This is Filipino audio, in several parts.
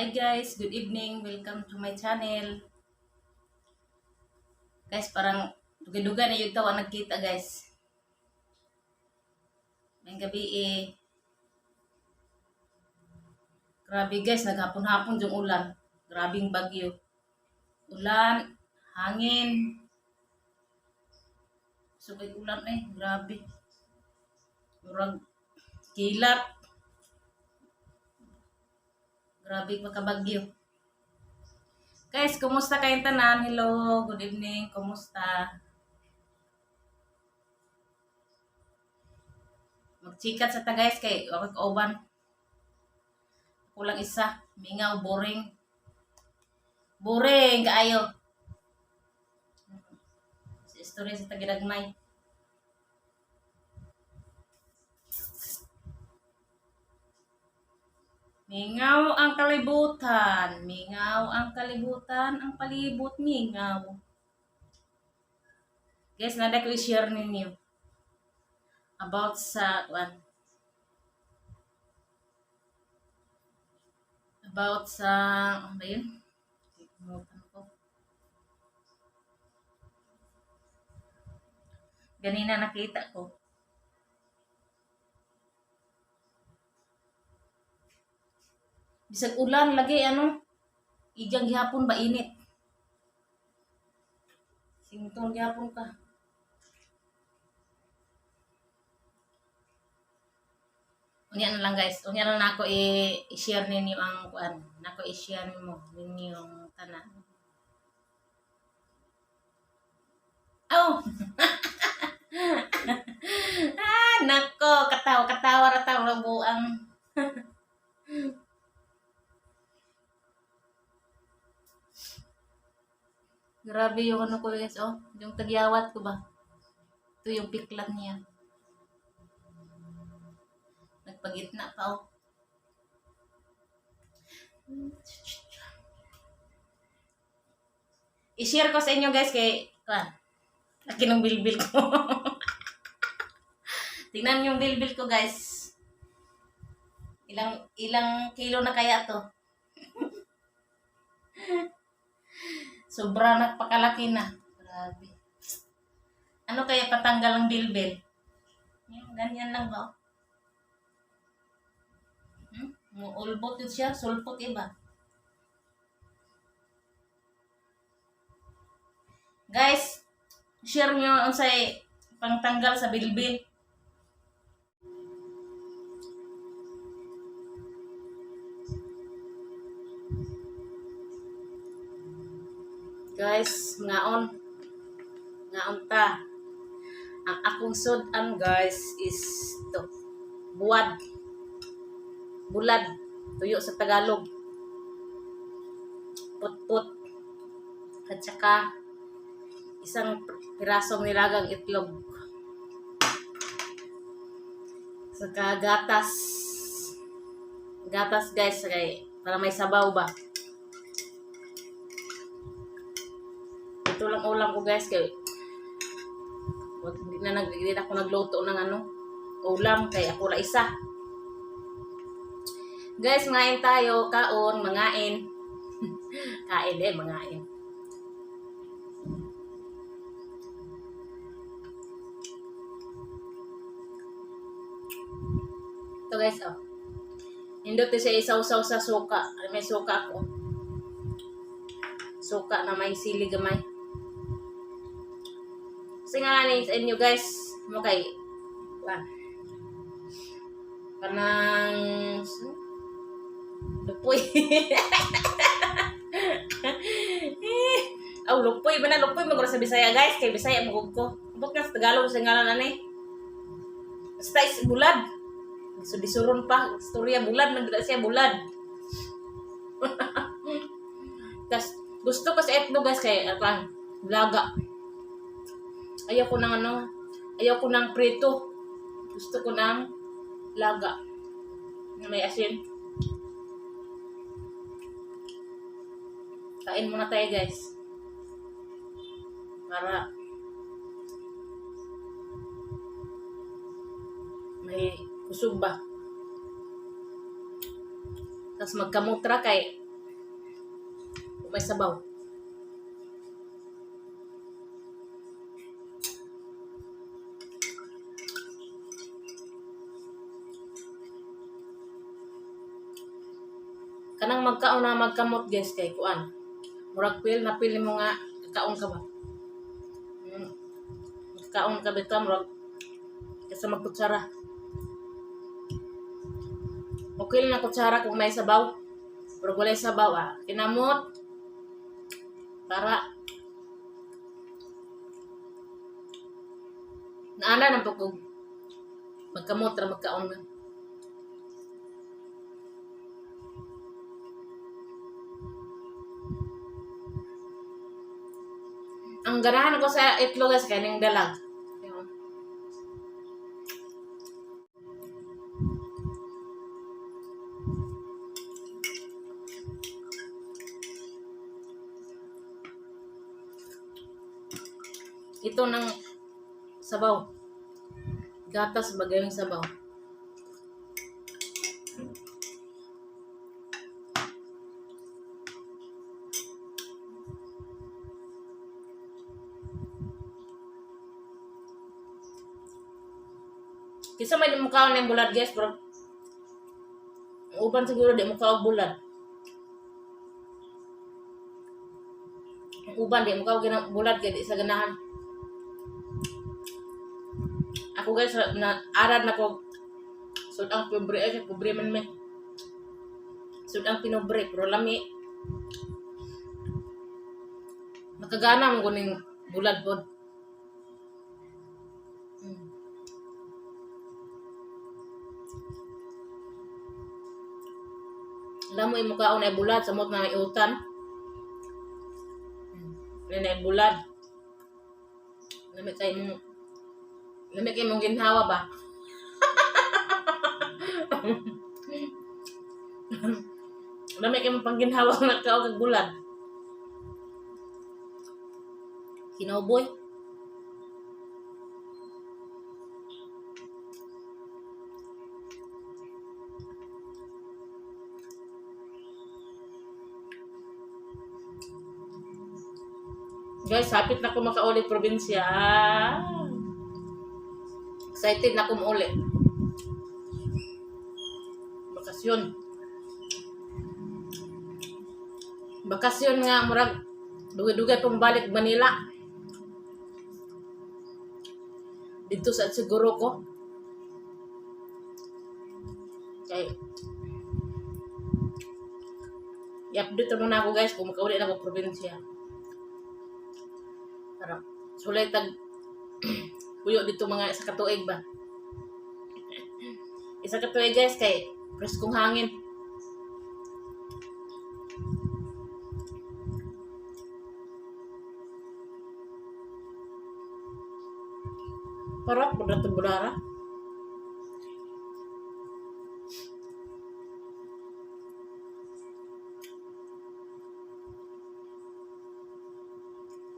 Hi guys, good evening. Welcome to my channel. Guys, parang duga-duga na yung tawa nagkita guys. Ngayong gabi grabe guys, naghapon-hapon yung ulan. Grabing bagyo. Ulan, hangin. So kay ulan grabe. Murag kilap. Grabe magkabagyo. Guys, kumusta kayong tanan? Hello, good evening. Kumusta? Magchikat sa ta guys kay ako kauban. Kulang isa. Mingaw, boring. Boring kaayo. Sa istorya sa tagiragmay. Mingaw ang kalibutan. Mingaw ang kalibutan. Ang palibot mingaw. Guys, nada ko i-share ninyo. About sa ano ba yun? Ganina nakita ko. Bisag ulan lagi ijang gihapon ba init. Sington gihapon ka. Unya na lang guys. Unya na nako i-share ninyo ang nako i-share ninyo ang tanan. Oh. Nako, katawa ra buang. Grabe yung ko guys, yung tagyawat ko ba? Ito yung piklat niya. Nagpagitna pa I-share ko sa inyo guys kay laki ng bilbil ko. Tingnan yung bilbil ko guys. Ilang kilo na kaya to? Sobra nagpakalaki na. Grabe. Ano kaya patanggal ang bilbil? Yung ganyan lang ba? Ulbot yun siya. Sulpot iba. Guys, share nyo ang say pangtanggal sa bilbil. Guys, ngaon ta. Ang akong sudan guys is to bulad, tuyo sa Tagalog, put at saka isang pirasong nilagang itlog, saka gatas guys para may sabaw ba. Ito lang ulam ko guys kay hindi na ako nagluto ng ulam kay ako la isa. Guys, mangain tayo, mangain. Mangain. Ito guys, Hindot siya isaw-saw sa suka. May suka ako. Suka na may sili gamay. Kasi nga sa inyo guys, kay kanang lupoy. Lupoy ba na? Lupoy magura sa Bisaya guys. Kay Bisaya magug ko. Abot ka sa Tagalog sa ngalan basta is bulad. So disuron pa. Storya bulad. Nagdala siya bulad. Tas gusto ko sa etno guys kay laga. Ayaw ko ng prito. Gusto ko ng laga. Na may asin. Kain muna tayo guys. Para may kusog ba. Tapos magkamutra kay May sabaw. Kanang magkaon na magkamot guys kay kuan. Murag pil na pili mo nga kaon ka ba? Kaon ka bitaw murag kasi magkutsara. Okay lang na kutsara kung may sabaw. Pero wala sabaw kinamot para naana ng pagkog magkamot ra magkaon na. Ang ganahan ko sa itlog guys kaning dalag. Ito ng sabaw. Gatas bagay ng sabaw. Kisa may mukha ng bulad guys, bro. Uban siguro di mukha og bulad. Uban di mukha og bulad kay di sa ganahan. Ako guys na arad na ko sudang pobre man me. Sudang pinobre pero lami. Nakagana mo kuning bulad pod. Alam mo yung mukhaon ay bulad, samot na may utan. Yan ay bulad. Lamig kayo mong ginhawa ba? Lamig kayo mong pangginhawa kung nagkaog ang bulad. Kinauboy. Guys, hapit na ko makauli probinsya. Excited na ko mauli. Bakasyon. Bakasyon nga, murag dugay-dugay pong balik Manila. Dito sa siguro ko. Okay. I-update mo na ako guys kung makauli na ako probinsya. Para sulay tag puyo dito mga isa katuig ba. Isa katuig guys kay preskong hangin. Parang budara.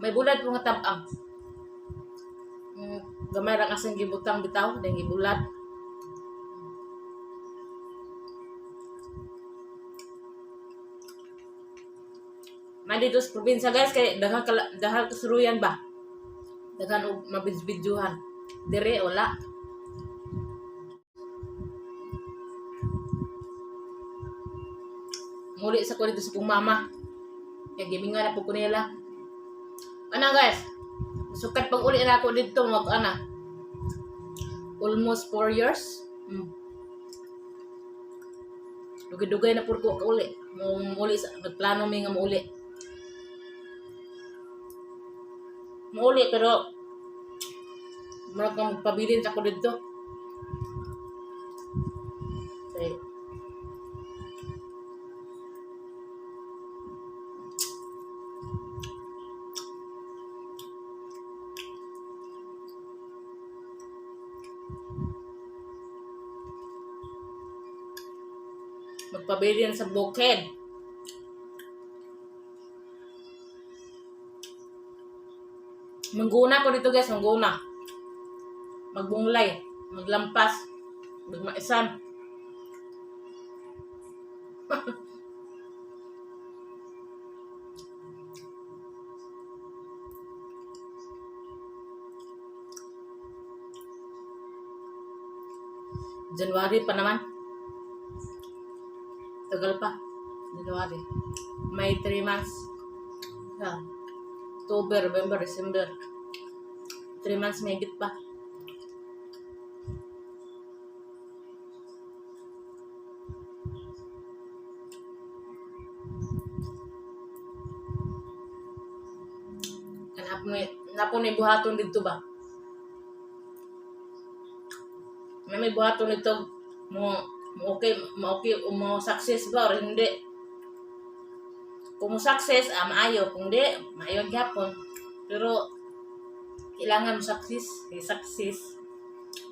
May bulad po nga tabang. Gamay lang asang gibutang bitaw, dahil gibulad. May dito sa probinsya guys, kay dahal kasuruyan ba? Daghan og mabidyohan. Dire wala. Muli sa ko dito sa kong mama. Kaya gimingan na po ko nila. Ano guys? Sukat pag uli na ako dito almost 4 years. Dugay-dugay na po ko kauli. Muli sa nagplano mi nga mauli. Mauli pero marag kang magpabilin sa ko dito. Okay. Magpabilin sa bukid. Mangguna ko dito guys, mangguna. Magbunglay, maglampas, magmaisan. January pa naman. Tagal pa. January. May 3 months. October, November, December. 3 months may higit pa. Napon may buhaton dito ba? May buhaton dito mo okay, mo success ba or hindi? Kung mo success, maayo. Kung di, maayo gyapon. Pero kailangan mo success.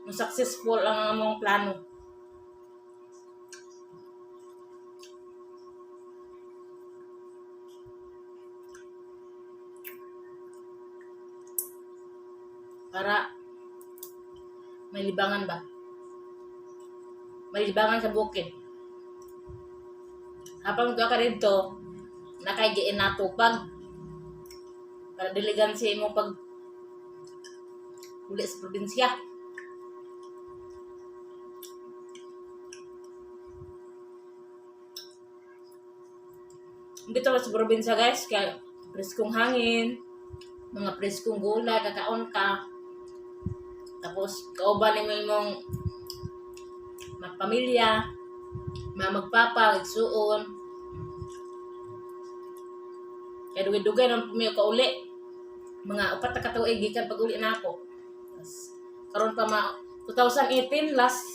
Mo successful ang among plano. Para may libangan ba? May libangan sa bukid. Habang doon ka dito, nakaigiin natupag. Para diligansi mo pag uli sa probinsya. Dito sa probinsya guys, kaya preskong hangin, mga preskong gulay, kakaon ka. Tapos, kauban mo yung pamilya, magpapa, igsuon. Kaya dugay-dugay nang pumiyo ka uli. Mga 4 na katuig, gikan pag uli na ako. Karon pa 2018, last